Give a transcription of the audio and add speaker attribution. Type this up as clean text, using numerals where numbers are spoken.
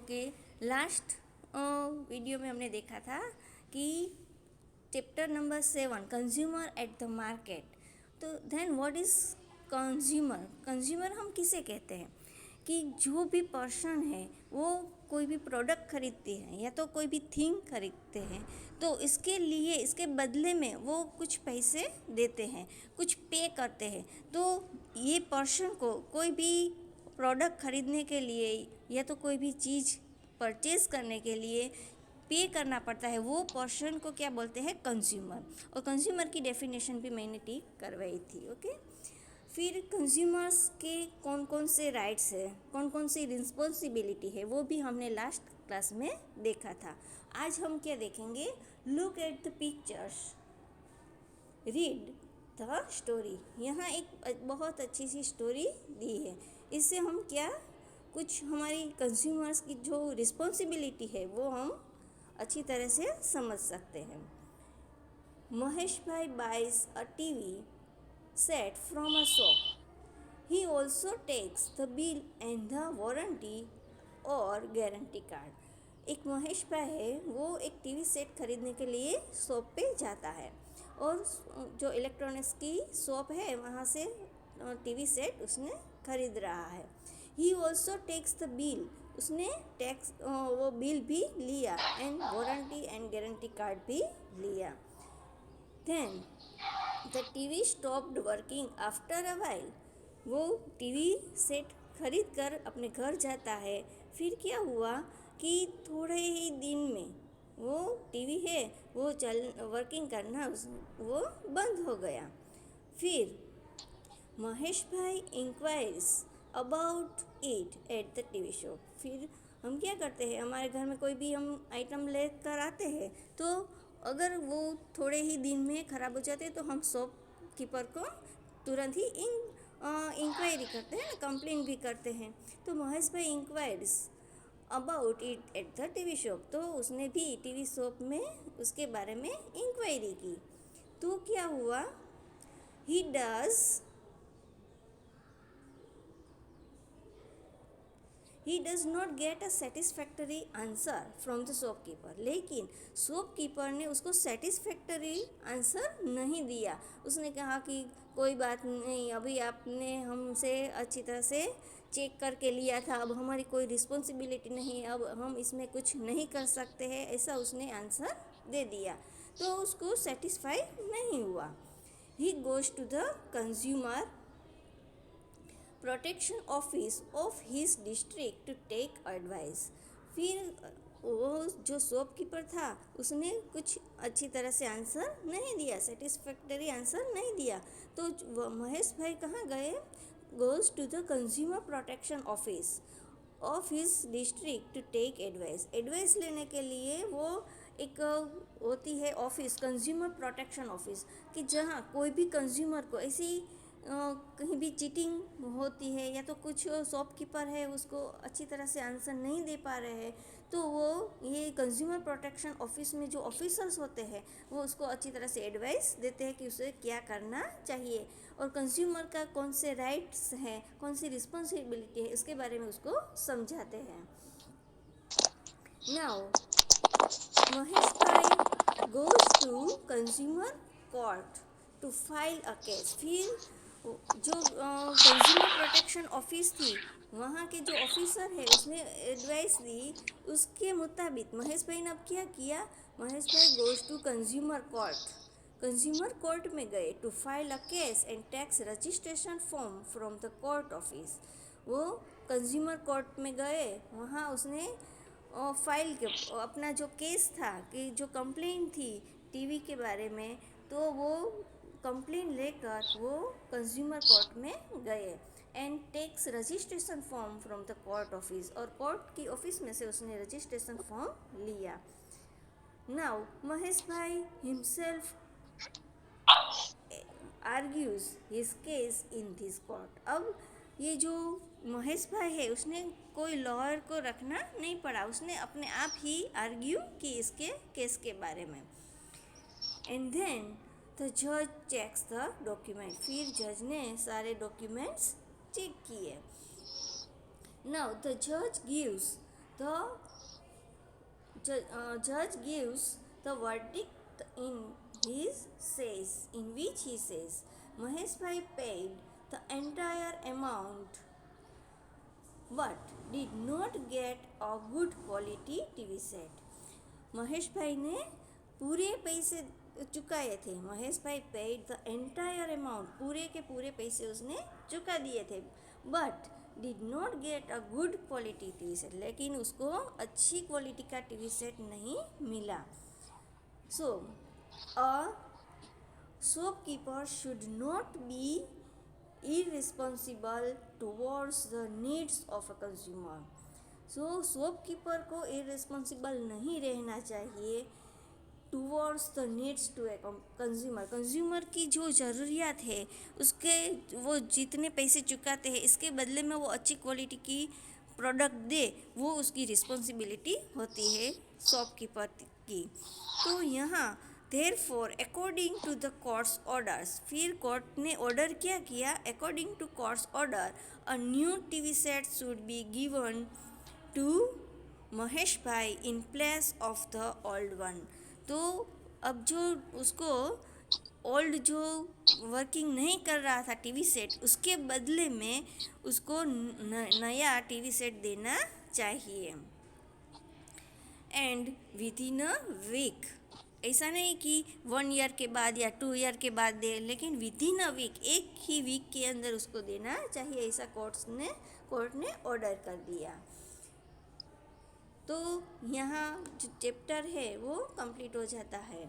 Speaker 1: Okay, last video में हमने देखा था कि chapter number 7 consumer at the market. तो then what is consumer? Consumer हम किसे कहते हैं कि जो भी पर्सन है वो कोई भी प्रोडक्ट खरीदते हैं या तो कोई भी थिंग खरीदते हैं, तो इसके लिए इसके बदले में वो कुछ पैसे देते हैं, कुछ पे करते हैं। तो ये पर्सन को कोई भी प्रोडक्ट खरीदने के लिए या तो कोई भी चीज़ परचेज़ करने के लिए पे करना पड़ता है, वो पर्सन को क्या बोलते हैं? कंज्यूमर। और कंज्यूमर की डेफिनेशन भी मैंने ठीक करवाई थी। ओके, फिर कंज्यूमर्स के कौन कौन से राइट्स है, कौन कौन सी रिस्पॉन्सिबिलिटी है, वो भी हमने लास्ट क्लास में देखा था। आज हम क्या देखेंगे? Look at the pictures, read the story. यहाँ एक बहुत अच्छी सी स्टोरी दी है। इससे हम क्या कुछ हमारी कंज्यूमर्स की जो रिस्पॉन्सिबिलिटी है वो हम अच्छी तरह से समझ सकते हैं। महेश भाई buys a TV set from a shop. He also takes the bill and the warranty और गारंटी कार्ड। एक महेश भाई है, वो एक टीवी सेट खरीदने के लिए शॉप पे जाता है और जो इलेक्ट्रॉनिक्स की शॉप है वहाँ से टीवी सेट उसने खरीद रहा है। He also takes the bill, उसने टैक्स वो बिल भी लिया and warranty and guarantee card भी लिया। Then the TV stopped working after a while. वो टीवी सेट खरीद कर अपने घर जाता है। फिर क्या हुआ कि थोड़े ही दिन में वो टीवी है वो वर्किंग करना वो बंद हो गया। फिर महेश भाई enquires about it at the TV shop. फिर हम क्या करते हैं, हमारे घर में कोई भी हम आइटम लेकर आते हैं तो अगर वो थोड़े ही दिन में ख़राब हो जाते हैं तो हम शॉप कीपर को तुरंत ही इंक्वायरी करते हैं ना, कंप्लेन भी करते हैं। तो महेश भाई enquires about it at the TV shop, तो उसने भी टीवी शॉप में उसके बारे में इंक्वायरी की। तो क्या हुआ? He does not get a satisfactory answer from the shopkeeper. लेकिन शॉपकीपर ने उसको सेटिस्फैक्टरी आंसर नहीं दिया। उसने कहा कि कोई बात नहीं, अभी आपने हमसे अच्छी तरह से चेक करके लिया था, अब हमारी कोई रिस्पॉन्सिबिलिटी नहीं, अब हम इसमें कुछ नहीं कर सकते हैं, ऐसा उसने आंसर दे दिया। तो उसको सेटिस्फाई नहीं हुआ। He goes to the consumer protection office of his district to take advice. फिर वो जो शॉपकीपर था उसने कुछ अच्छी तरह से आंसर नहीं दिया, सेटिस्फैक्टरी आंसर नहीं दिया। तो महेश भाई कहाँ गए? Goes to the consumer protection office of his district to take advice. Advice लेने के लिए वो एक होती है ऑफिस, कंज्यूमर प्रोटेक्शन ऑफिस, कि जहाँ कोई भी कंज्यूमर को ऐसी कहीं भी चीटिंग होती है या तो कुछ शॉपकीपर है उसको अच्छी तरह से आंसर नहीं दे पा रहे हैं, तो वो ये कंज्यूमर प्रोटेक्शन ऑफिस में जो ऑफिसर्स होते हैं वो उसको अच्छी तरह से एडवाइस देते हैं कि उसे क्या करना चाहिए और कंज्यूमर का कौन से राइट्स हैं, कौन सी रिस्पॉन्सिबिलिटी है, इसके बारे में उसको समझाते हैं। नाउ महेश भाई goes to consumer court to file a case. फिर जो कंज्यूमर प्रोटेक्शन ऑफिस थी वहाँ के जो ऑफिसर है उसने एडवाइस दी, उसके मुताबिक महेश भाई ने अब क्या किया? महेश भाई गोज टू कंज्यूमर कोर्ट में गए to file a case and takes registration form from the court office. वो कंज्यूमर कोर्ट में गए, वहाँ उसने फाइल के अपना जो केस था कि जो कंप्लेंट थी टीवी के बारे में, तो वो कंप्लेन लेकर वो कंज्यूमर कोर्ट में गए and takes registration form from the court office, और कोर्ट की ऑफिस में से उसने रजिस्ट्रेशन फॉर्म लिया। नाउ महेश भाई himself argues his case in this court. अब ये जो महेश भाई है उसने कोई लॉयर को रखना नहीं पड़ा, उसने अपने आप ही आर्ग्यू की इसके केस के बारे में। एंड देन द जज चेक्स द डॉक्यूमेंट। फिर जज ने सारे डॉक्यूमेंट्स चेक किए। नाउ द जज gives The judge gives the verdict in which he says Mahesh Bhai paid the entire amount but did not get a good quality TV set. Mahesh भाई ने पूरे पैसे चुकाए थे. महेश भाई पेड द एंटायर अमाउंट, पूरे के पूरे पैसे उसने चुका दिए थे. But did not get a good quality TV set, लेकिन उसको अच्छी क्वालिटी का टीवी सेट नहीं मिला. So a shopkeeper should not be irresponsible towards the needs of a consumer. So shopkeeper को इररिस्पॉन्सिबल नहीं रहना चाहिए towards the needs to a consumer. Consumer की जो ज़रूरियात है उसके वो जितने पैसे चुकाते हैं इसके बदले में वो अच्छी क्वालिटी की प्रोडक्ट दे, वो उसकी रिस्पॉन्सिबिलिटी होती है शॉपकीपर की. तो यहाँ therefore according to the court's orders, फिर कोर्ट ने ऑर्डर क्या किया, according to court's order a new TV set should be given to Mahesh bhai in place of the old one. तो अब जो उसको ओल्ड जो वर्किंग नहीं कर रहा था टीवी सेट, उसके बदले में उसको नया टीवी सेट देना चाहिए. And within a week, ऐसा नहीं कि 1 ईयर के बाद या 2 ईयर के बाद दे, लेकिन विद इन अ वीक, एक ही वीक के अंदर उसको देना चाहिए, ऐसा कोर्ट ने ऑर्डर कर दिया. तो यहाँ जो चैप्टर है वो कंप्लीट हो जाता है.